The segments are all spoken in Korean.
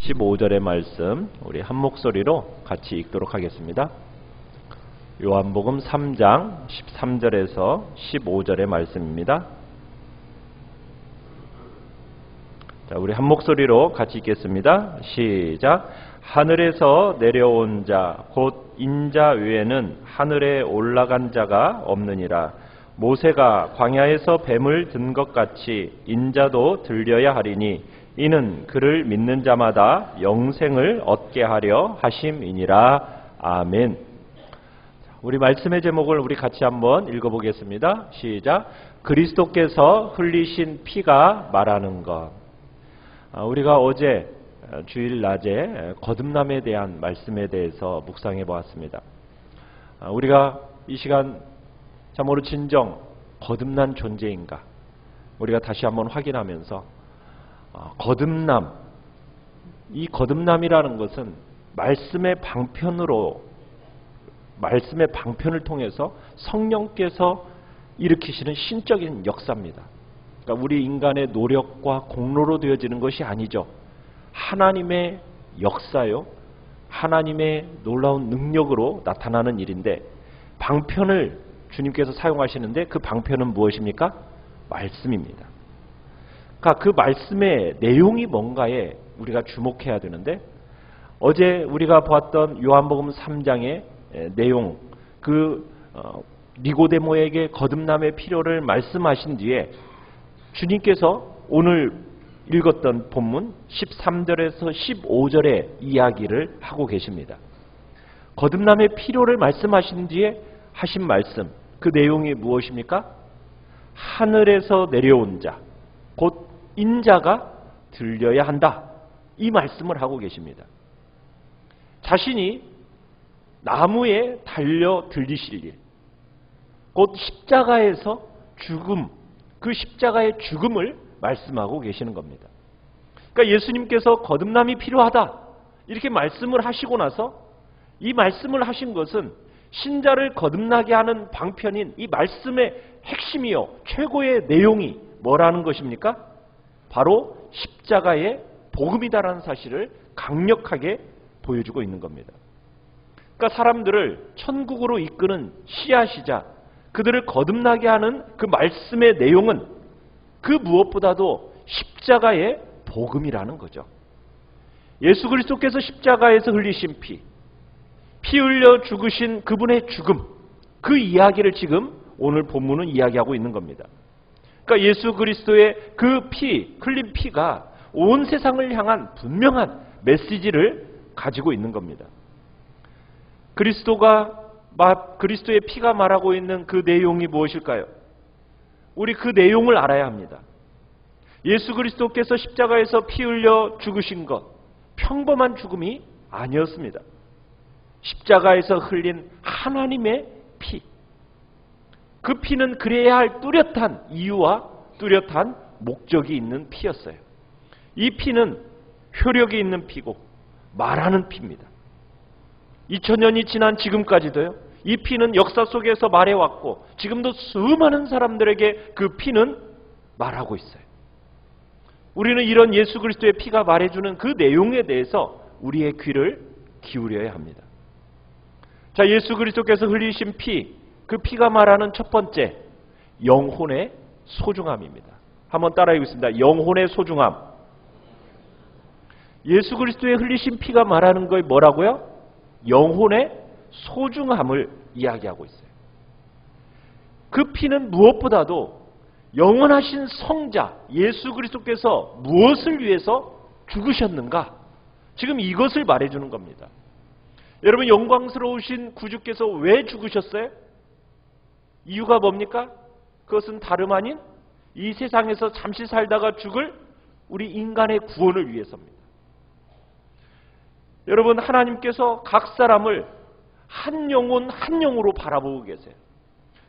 15절의 말씀 우리 한 목소리로 같이 읽도록 하겠습니다. 요한복음 3장 13절에서 15절의 말씀입니다. 자, 우리 한 목소리로 같이 읽겠습니다. 시작. 하늘에서 내려온 자 곧 인자 외에는 하늘에 올라간 자가 없느니라. 모세가 광야에서 뱀을 든 것 같이 인자도 들려야 하리니 이는 그를 믿는 자마다 영생을 얻게 하려 하심이니라. 아멘. 우리 말씀의 제목을 우리 같이 한번 읽어보겠습니다. 시작. 그리스도께서 흘리신 피가 말하는 것. 우리가 어제 주일 낮에 거듭남에 대한 말씀에 대해서 묵상해 보았습니다. 우리가 이 시간 참으로 진정 거듭난 존재인가 우리가 다시 한번 확인하면서 거듭남, 이 거듭남이라는 것은 말씀의 방편을 통해서 성령께서 일으키시는 신적인 역사입니다. 그러니까 우리 인간의 노력과 공로로 되어지는 것이 아니죠. 하나님의 역사요, 하나님의 놀라운 능력으로 나타나는 일인데, 방편을 주님께서 사용하시는데 그 방편은 무엇입니까? 말씀입니다. 그러니까 그 말씀의 내용이 뭔가에 우리가 주목해야 되는데, 어제 우리가 보았던 요한복음 3장의 내용, 니고데모에게 거듭남의 필요를 말씀하신 뒤에 주님께서 오늘 읽었던 본문 13절에서 15절의 이야기를 하고 계십니다. 거듭남의 필요를 말씀하신 뒤에 하신 말씀, 그 내용이 무엇입니까? 하늘에서 내려온 자, 곧 인자가 들려야 한다. 이 말씀을 하고 계십니다. 자신이 나무에 달려 들리실 일, 곧 십자가에서 죽음, 그 십자가의 죽음을 말씀하고 계시는 겁니다. 그러니까 예수님께서 거듭남이 필요하다 이렇게 말씀을 하시고 나서 이 말씀을 하신 것은 신자를 거듭나게 하는 방편인 이 말씀의 핵심이요, 최고의 내용이 뭐라는 것입니까? 바로 십자가의 복음이다라는 사실을 강력하게 보여주고 있는 겁니다. 그러니까 사람들을 천국으로 이끄는 씨앗이자 그들을 거듭나게 하는 그 말씀의 내용은 그 무엇보다도 십자가의 복음이라는 거죠. 예수 그리스도께서 십자가에서 흘리신 피 흘려 죽으신 그분의 죽음, 그 이야기를 지금 오늘 본문은 이야기하고 있는 겁니다. 그러니까 예수 그리스도의 그 흘린 피가 온 세상을 향한 분명한 메시지를 가지고 있는 겁니다. 그리스도의 피가 말하고 있는 그 내용이 무엇일까요? 우리 그 내용을 알아야 합니다. 예수 그리스도께서 십자가에서 피 흘려 죽으신 것, 평범한 죽음이 아니었습니다. 십자가에서 흘린 하나님의 피, 그 피는 그래야 할 뚜렷한 이유와 뚜렷한 목적이 있는 피였어요. 이 피는 효력이 있는 피고 말하는 피입니다. 2000년이 지난 지금까지도요, 이 피는 역사 속에서 말해왔고 지금도 수많은 사람들에게 그 피는 말하고 있어요. 우리는 이런 예수 그리스도의 피가 말해주는 그 내용에 대해서 우리의 귀를 기울여야 합니다. 자, 예수 그리스도께서 흘리신 피, 그 피가 말하는 첫 번째, 영혼의 소중함입니다. 한번 따라 읽겠습니다. 영혼의 소중함. 예수 그리스도의 흘리신 피가 말하는 것이 뭐라고요? 영혼의 소중함을 이야기하고 있어요. 그 피는 무엇보다도 영원하신 성자 예수 그리스도께서 무엇을 위해서 죽으셨는가? 지금 이것을 말해주는 겁니다. 여러분, 영광스러우신 구주께서 왜 죽으셨어요? 이유가 뭡니까? 그것은 다름 아닌 이 세상에서 잠시 살다가 죽을 우리 인간의 구원을 위해서입니다. 여러분, 하나님께서 각 사람을 한 영혼 한 영으로 바라보고 계세요.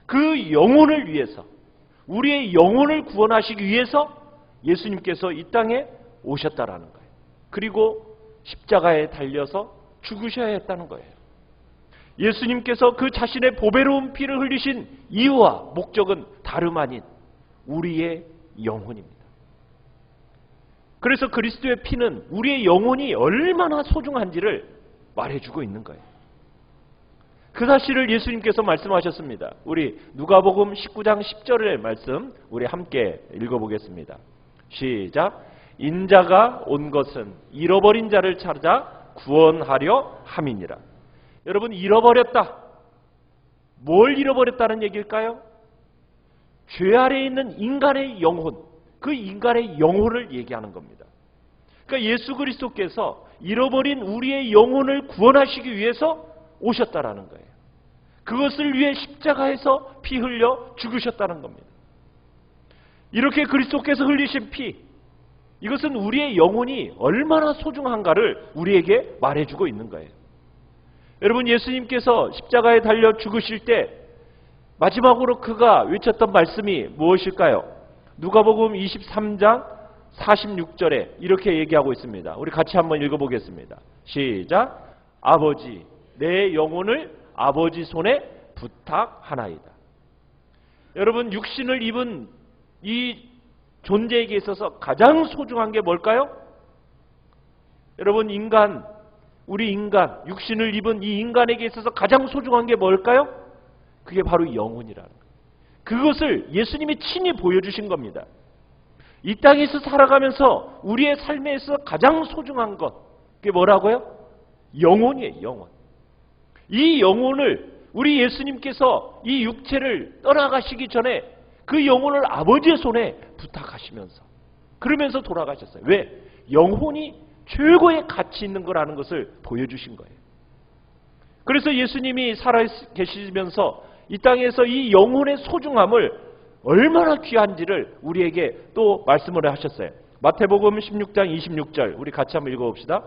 그 영혼을 위해서, 우리의 영혼을 구원하시기 위해서 예수님께서 이 땅에 오셨다라는 거예요. 그리고 십자가에 달려서 죽으셔야 했다는 거예요. 예수님께서 그 자신의 보배로운 피를 흘리신 이유와 목적은 다름 아닌 우리의 영혼입니다. 그래서 그리스도의 피는 우리의 영혼이 얼마나 소중한지를 말해주고 있는 거예요. 그 사실을 예수님께서 말씀하셨습니다. 우리 누가복음 19장 10절의 말씀 우리 함께 읽어보겠습니다. 시작. 인자가 온 것은 잃어버린 자를 찾아 구원하려 함이니라. 여러분, 잃어버렸다. 뭘 잃어버렸다는 얘기일까요? 죄 아래에 있는 인간의 영혼, 그 인간의 영혼을 얘기하는 겁니다. 그러니까 예수 그리스도께서 잃어버린 우리의 영혼을 구원하시기 위해서 오셨다라는 거예요. 그것을 위해 십자가에서 피 흘려 죽으셨다는 겁니다. 이렇게 그리스도께서 흘리신 피, 이것은 우리의 영혼이 얼마나 소중한가를 우리에게 말해주고 있는 거예요. 여러분, 예수님께서 십자가에 달려 죽으실 때 마지막으로 그가 외쳤던 말씀이 무엇일까요? 누가복음 23장 46절에 이렇게 얘기하고 있습니다. 우리 같이 한번 읽어보겠습니다. 시작. 아버지, 내 영혼을 아버지 손에 부탁하나이다. 여러분, 육신을 입은 이 존재에게 있어서 가장 소중한 게 뭘까요? 여러분, 우리 인간, 육신을 입은 이 인간에게 있어서 가장 소중한 게 뭘까요? 그게 바로 영혼이라는 거예요. 그것을 예수님이 친히 보여주신 겁니다. 이 땅에서 살아가면서 우리의 삶에 있어서 가장 소중한 것, 그게 뭐라고요? 영혼이에요, 영혼. 이 영혼을 우리 예수님께서 이 육체를 떠나가시기 전에 그 영혼을 아버지의 손에 부탁하시면서 그러면서 돌아가셨어요. 왜? 영혼이 최고의 가치 있는 거라는 것을 보여주신 거예요. 그래서 예수님이 살아계시면서 이 땅에서 이 영혼의 소중함을 얼마나 귀한지를 우리에게 또 말씀을 하셨어요. 마태복음 16장 26절 우리 같이 한번 읽어봅시다.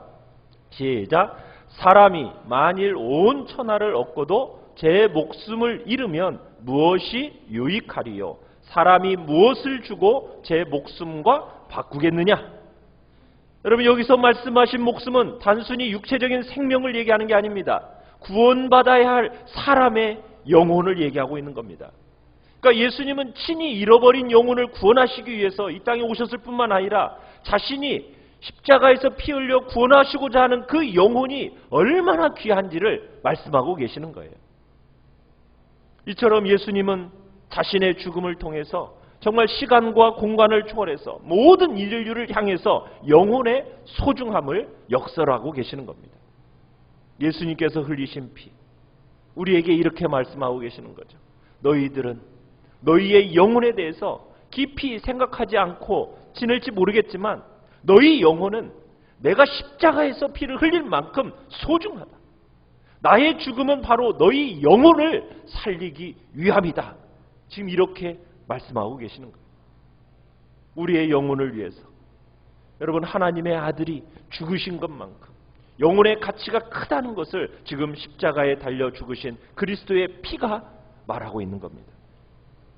시작. 사람이 만일 온 천하를 얻고도 제 목숨을 잃으면 무엇이 유익하리요? 사람이 무엇을 주고 제 목숨과 바꾸겠느냐? 여러분, 여기서 말씀하신 목숨은 단순히 육체적인 생명을 얘기하는 게 아닙니다. 구원받아야 할 사람의 영혼을 얘기하고 있는 겁니다. 그러니까 예수님은 친히 잃어버린 영혼을 구원하시기 위해서 이 땅에 오셨을 뿐만 아니라 자신이 십자가에서 피 흘려 구원하시고자 하는 그 영혼이 얼마나 귀한지를 말씀하고 계시는 거예요. 이처럼 예수님은 자신의 죽음을 통해서 정말 시간과 공간을 초월해서 모든 인류를 향해서 영혼의 소중함을 역설하고 계시는 겁니다. 예수님께서 흘리신 피, 우리에게 이렇게 말씀하고 계시는 거죠. 너희들은 너희의 영혼에 대해서 깊이 생각하지 않고 지낼지 모르겠지만 너희 영혼은 내가 십자가에서 피를 흘릴 만큼 소중하다. 나의 죽음은 바로 너희 영혼을 살리기 위함이다. 지금 이렇게 말씀하고 계시는 거예요. 우리의 영혼을 위해서. 여러분, 하나님의 아들이 죽으신 것만큼 영혼의 가치가 크다는 것을 지금 십자가에 달려 죽으신 그리스도의 피가 말하고 있는 겁니다.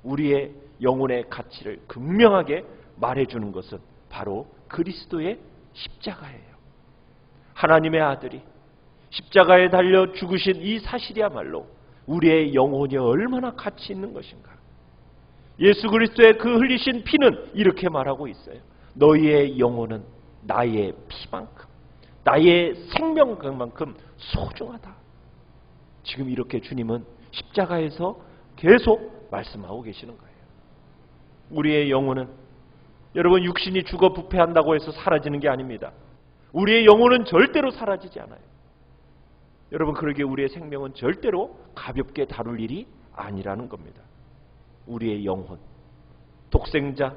우리의 영혼의 가치를 극명하게 말해주는 것은 바로 그리스도의 십자가예요. 하나님의 아들이 십자가에 달려 죽으신 이 사실이야말로 우리의 영혼이 얼마나 가치 있는 것인가. 예수 그리스도의 그 흘리신 피는 이렇게 말하고 있어요. 너희의 영혼은 나의 피만큼, 나의 생명만큼 소중하다. 지금 이렇게 주님은 십자가에서 계속 말씀하고 계시는 거예요. 우리의 영혼은 여러분, 육신이 죽어 부패한다고 해서 사라지는 게 아닙니다. 우리의 영혼은 절대로 사라지지 않아요. 여러분, 그러기에 우리의 생명은 절대로 가볍게 다룰 일이 아니라는 겁니다. 우리의 영혼, 독생자,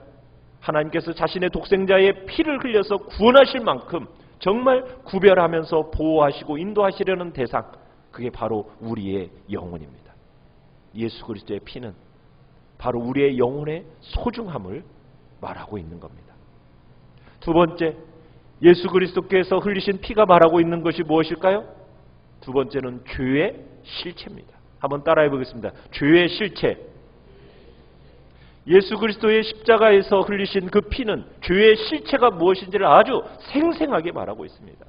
하나님께서 자신의 독생자의 피를 흘려서 구원하실 만큼 정말 구별하면서 보호하시고 인도하시려는 대상, 그게 바로 우리의 영혼입니다. 예수 그리스도의 피는 바로 우리의 영혼의 소중함을 말하고 있는 겁니다. 두 번째, 예수 그리스도께서 흘리신 피가 말하고 있는 것이 무엇일까요? 두 번째는 죄의 실체입니다. 한번 따라해 보겠습니다. 죄의 실체. 예수 그리스도의 십자가에서 흘리신 그 피는 죄의 실체가 무엇인지를 아주 생생하게 말하고 있습니다.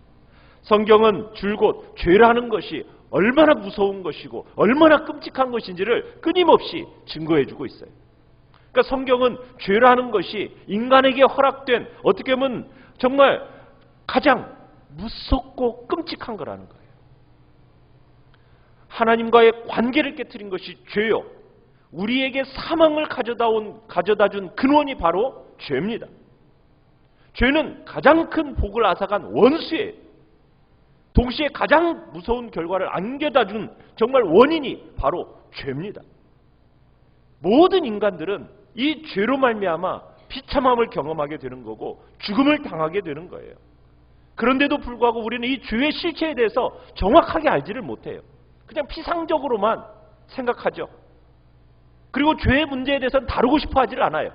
성경은 줄곧 죄라는 것이 얼마나 무서운 것이고 얼마나 끔찍한 것인지를 끊임없이 증거해주고 있어요. 그러니까 성경은 죄라는 것이 인간에게 허락된, 어떻게 보면 정말 가장 무섭고 끔찍한 거라는 거예요. 하나님과의 관계를 깨트린 것이 죄요. 우리에게 사망을 가져다 준 근원이 바로 죄입니다. 죄는 가장 큰 복을 앗아간 원수예요. 동시에 가장 무서운 결과를 안겨다 준 정말 원인이 바로 죄입니다. 모든 인간들은 이 죄로 말미암아 비참함을 경험하게 되는 거고 죽음을 당하게 되는 거예요. 그런데도 불구하고 우리는 이 죄의 실체에 대해서 정확하게 알지를 못해요. 그냥 피상적으로만 생각하죠. 그리고 죄의 문제에 대해서는 다루고 싶어 하지를 않아요.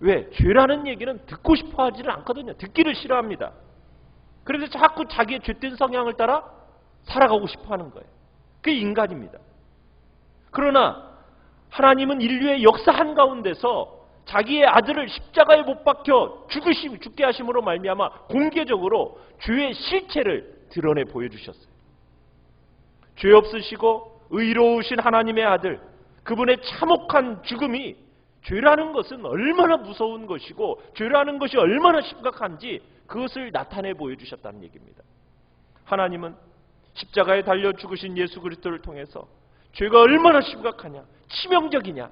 왜? 죄라는 얘기는 듣고 싶어 하지를 않거든요. 듣기를 싫어합니다. 그래서 자꾸 자기의 죄된 성향을 따라 살아가고 싶어 하는 거예요. 그게 인간입니다. 그러나 하나님은 인류의 역사 한가운데서 자기의 아들을 십자가에 못 박혀 죽게 하심으로 말미암아 공개적으로 죄의 실체를 드러내 보여주셨어요. 죄 없으시고 의로우신 하나님의 아들, 그분의 참혹한 죽음이 죄라는 것은 얼마나 무서운 것이고 죄라는 것이 얼마나 심각한지 그것을 나타내 보여주셨다는 얘기입니다. 하나님은 십자가에 달려 죽으신 예수 그리스도를 통해서 죄가 얼마나 심각하냐, 치명적이냐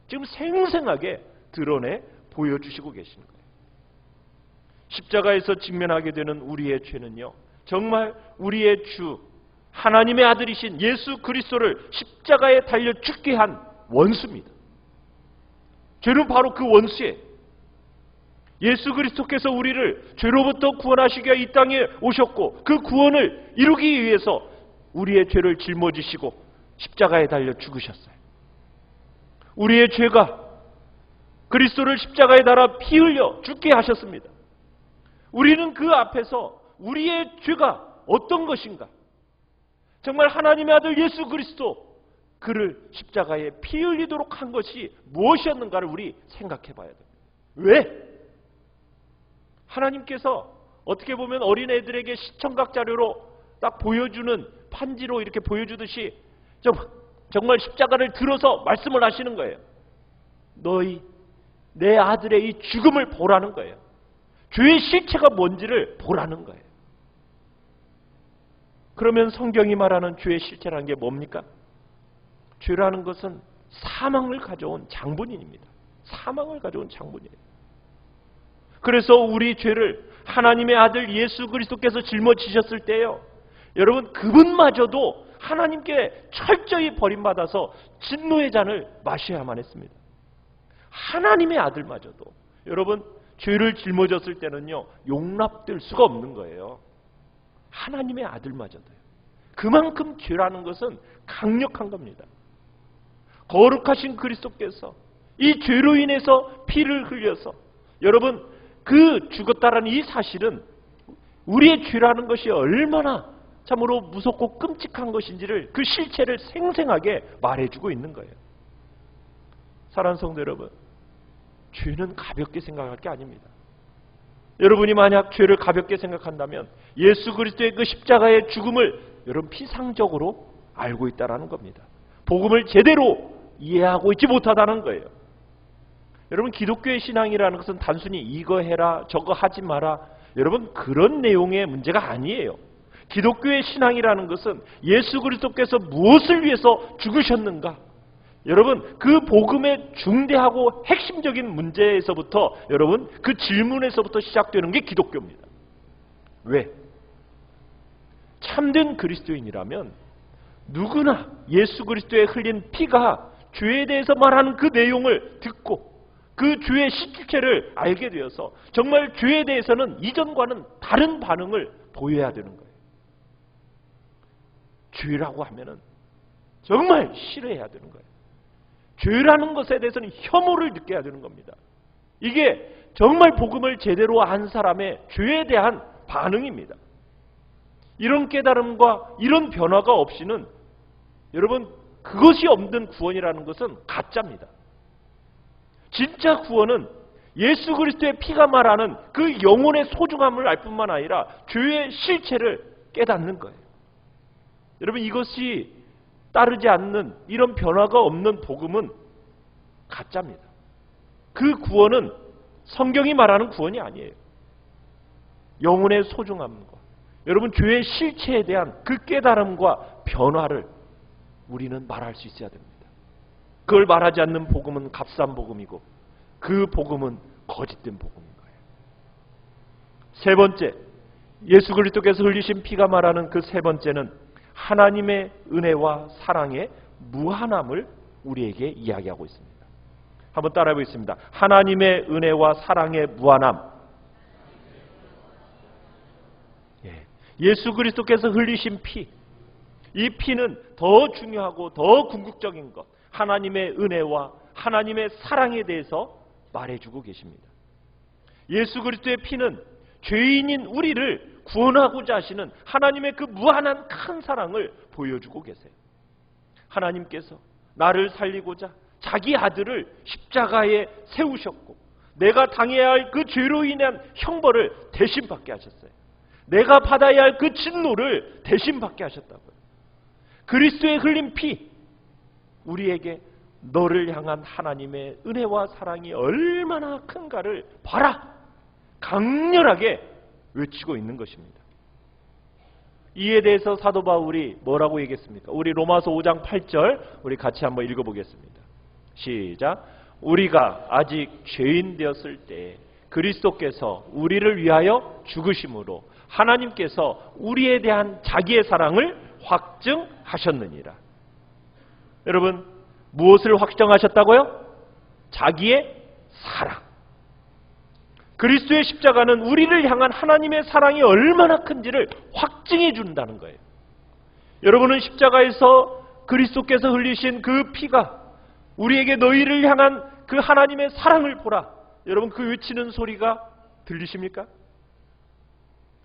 지금 생생하게 드러내 보여주시고 계시는 거예요. 십자가에서 직면하게 되는 우리의 죄는요, 정말 우리의 주 하나님의 아들이신 예수 그리스도를 십자가에 달려 죽게 한 원수입니다. 죄는 바로 그 원수예요. 예수 그리스도께서 우리를 죄로부터 구원하시기 위해 이 땅에 오셨고 그 구원을 이루기 위해서 우리의 죄를 짊어지시고 십자가에 달려 죽으셨어요. 우리의 죄가 그리스도를 십자가에 달아 피 흘려 죽게 하셨습니다. 우리는 그 앞에서 우리의 죄가 어떤 것인가? 정말 하나님의 아들 예수 그리스도 그를 십자가에 피 흘리도록 한 것이 무엇이었는가를 우리 생각해 봐야 됩니다. 왜? 하나님께서 어떻게 보면 어린애들에게 시청각 자료로 딱 보여주는 판지로 이렇게 보여주듯이 정말 십자가를 들어서 말씀을 하시는 거예요. 너희 내 아들의 이 죽음을 보라는 거예요. 죄의 실체가 뭔지를 보라는 거예요. 그러면 성경이 말하는 죄의 실체라는 게 뭡니까? 죄라는 것은 사망을 가져온 장본인입니다. 사망을 가져온 장본인이에요. 그래서 우리 죄를 하나님의 아들 예수 그리스도께서 짊어지셨을 때요, 여러분 그분마저도 하나님께 철저히 버림받아서 진노의 잔을 마셔야만 했습니다. 하나님의 아들마저도 여러분 죄를 짊어졌을 때는요 용납될 수가 없는 거예요. 하나님의 아들마저도요. 그만큼 죄라는 것은 강력한 겁니다. 거룩하신 그리스도께서 이 죄로 인해서 피를 흘려서 여러분 그 죽었다라는 이 사실은 우리의 죄라는 것이 얼마나 참으로 무섭고 끔찍한 것인지를 그 실체를 생생하게 말해주고 있는 거예요. 사랑하는 성도 여러분, 죄는 가볍게 생각할 게 아닙니다. 여러분이 만약 죄를 가볍게 생각한다면 예수 그리스도의 그 십자가의 죽음을 여러분 피상적으로 알고 있다는 겁니다. 복음을 제대로 이해하고 있지 못하다는 거예요. 여러분 기독교의 신앙이라는 것은 단순히 이거 해라 저거 하지 마라 여러분 그런 내용의 문제가 아니에요. 기독교의 신앙이라는 것은 예수 그리스도께서 무엇을 위해서 죽으셨는가, 여러분 그 복음의 중대하고 핵심적인 문제에서부터 여러분 그 질문에서부터 시작되는 게 기독교입니다. 왜? 참된 그리스도인이라면 누구나 예수 그리스도의 흘린 피가 죄에 대해서 말하는 그 내용을 듣고 그 죄의 실체를 알게 되어서 정말 죄에 대해서는 이전과는 다른 반응을 보여야 되는 거예요. 죄라고 하면은 정말 싫어해야 되는 거예요. 죄라는 것에 대해서는 혐오를 느껴야 되는 겁니다. 이게 정말 복음을 제대로 안 사람의 죄에 대한 반응입니다. 이런 깨달음과 이런 변화가 없이는 여러분 그것이 없는 구원이라는 것은 가짜입니다. 진짜 구원은 예수 그리스도의 피가 말하는 그 영혼의 소중함을 알 뿐만 아니라 죄의 실체를 깨닫는 거예요. 여러분 이것이 따르지 않는 이런 변화가 없는 복음은 가짜입니다. 그 구원은 성경이 말하는 구원이 아니에요. 영혼의 소중함과 여러분 죄의 실체에 대한 그 깨달음과 변화를 우리는 말할 수 있어야 됩니다. 그걸 말하지 않는 복음은 값싼 복음이고 그 복음은 거짓된 복음인 거예요. 세 번째, 예수 그리스도께서 흘리신 피가 말하는 그 세 번째는 하나님의 은혜와 사랑의 무한함을 우리에게 이야기하고 있습니다. 한번 따라해 보겠습니다. 하나님의 은혜와 사랑의 무한함. 예수 그리스도께서 흘리신 피, 이 피는 더 중요하고 더 궁극적인 것, 하나님의 은혜와 하나님의 사랑에 대해서 말해주고 계십니다. 예수 그리스도의 피는 죄인인 우리를 구원하고자 하시는 하나님의 그 무한한 큰 사랑을 보여주고 계세요. 하나님께서 나를 살리고자 자기 아들을 십자가에 세우셨고 내가 당해야 할 그 죄로 인한 형벌을 대신 받게 하셨어요. 내가 받아야 할 그 진노를 대신 받게 하셨다고요. 그리스도의 흘린 피, 우리에게 너를 향한 하나님의 은혜와 사랑이 얼마나 큰가를 봐라! 강렬하게 외치고 있는 것입니다. 이에 대해서 사도 바울이 뭐라고 얘기했습니까? 우리 로마서 5장 8절 우리 같이 한번 읽어보겠습니다. 시작. 우리가 아직 죄인 되었을 때 그리스도께서 우리를 위하여 죽으심으로 하나님께서 우리에 대한 자기의 사랑을 확증하셨느니라. 여러분, 무엇을 확정하셨다고요? 자기의 사랑. 그리스도의 십자가는 우리를 향한 하나님의 사랑이 얼마나 큰지를 확증해 준다는 거예요. 여러분은 십자가에서 그리스도께서 흘리신 그 피가 우리에게 너희를 향한 그 하나님의 사랑을 보라. 여러분, 그 외치는 소리가 들리십니까?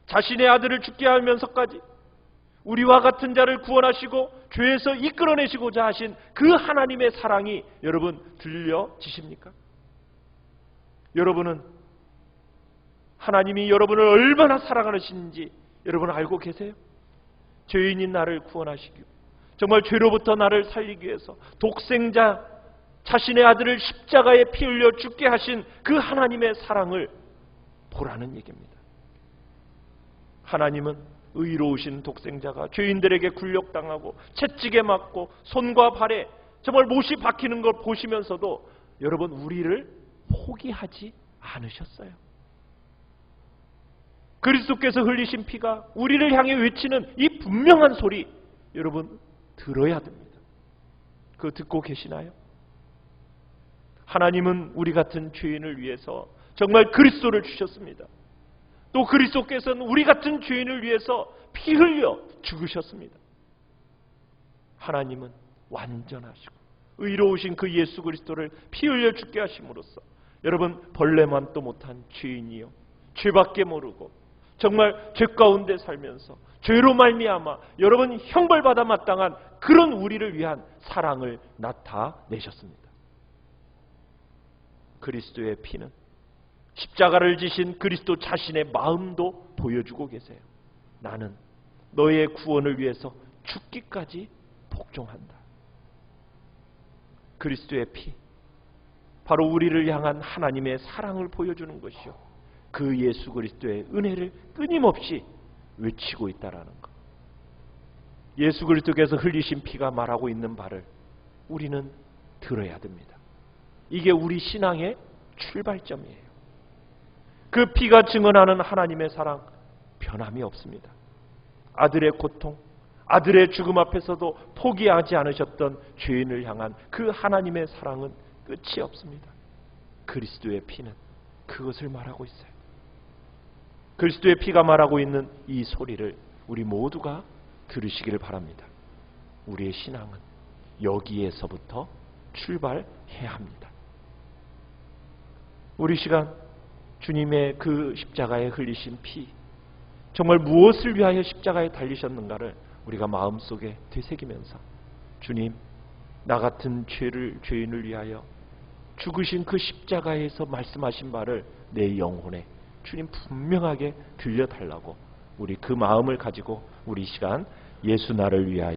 자신의 아들을 죽게 하면서까지 우리와 같은 자를 구원하시고 죄에서 이끌어내시고자 하신 그 하나님의 사랑이 여러분 들려지십니까? 여러분은 하나님이 여러분을 얼마나 사랑하시는지 여러분 알고 계세요? 죄인인 나를 구원하시기, 정말 죄로부터 나를 살리기 위해서 독생자 자신의 아들을 십자가에 피 흘려 죽게 하신 그 하나님의 사랑을 보라는 얘기입니다. 하나님은 의로우신 독생자가 죄인들에게 굴욕당하고 채찍에 맞고 손과 발에 정말 못이 박히는 걸 보시면서도 여러분 우리를 포기하지 않으셨어요. 그리스도께서 흘리신 피가 우리를 향해 외치는 이 분명한 소리 여러분 들어야 됩니다. 그거 듣고 계시나요? 하나님은 우리 같은 죄인을 위해서 정말 그리스도를 주셨습니다. 또 그리스도께서는 우리 같은 죄인을 위해서 피 흘려 죽으셨습니다. 하나님은 완전하시고 의로우신 그 예수 그리스도를 피 흘려 죽게 하심으로써 여러분 벌레만도 못한 죄인이요 죄밖에 모르고 정말 죄 가운데 살면서 죄로 말미암아 여러분 형벌받아 마땅한 그런 우리를 위한 사랑을 나타내셨습니다. 그리스도의 피는 십자가를 지신 그리스도 자신의 마음도 보여주고 계세요. 나는 너의 구원을 위해서 죽기까지 복종한다. 그리스도의 피, 바로 우리를 향한 하나님의 사랑을 보여주는 것이요, 그 예수 그리스도의 은혜를 끊임없이 외치고 있다라는 것. 예수 그리스도께서 흘리신 피가 말하고 있는 바를 우리는 들어야 됩니다. 이게 우리 신앙의 출발점이에요. 그 피가 증언하는 하나님의 사랑 변함이 없습니다. 아들의 고통, 아들의 죽음 앞에서도 포기하지 않으셨던 죄인을 향한 그 하나님의 사랑은 끝이 없습니다. 그리스도의 피는 그것을 말하고 있어요. 그리스도의 피가 말하고 있는 이 소리를 우리 모두가 들으시기를 바랍니다. 우리의 신앙은 여기에서부터 출발해야 합니다. 우리 시간 주님의 그 십자가에 흘리신 피, 정말 무엇을 위하여 십자가에 달리셨는가를 우리가 마음속에 되새기면서 주님, 나 같은 죄인을 위하여 죽으신 그 십자가에서 말씀하신 바를 내 영혼에 주님 분명하게 들려달라고 우리 그 마음을 가지고 우리 시간 예수 나를 위하여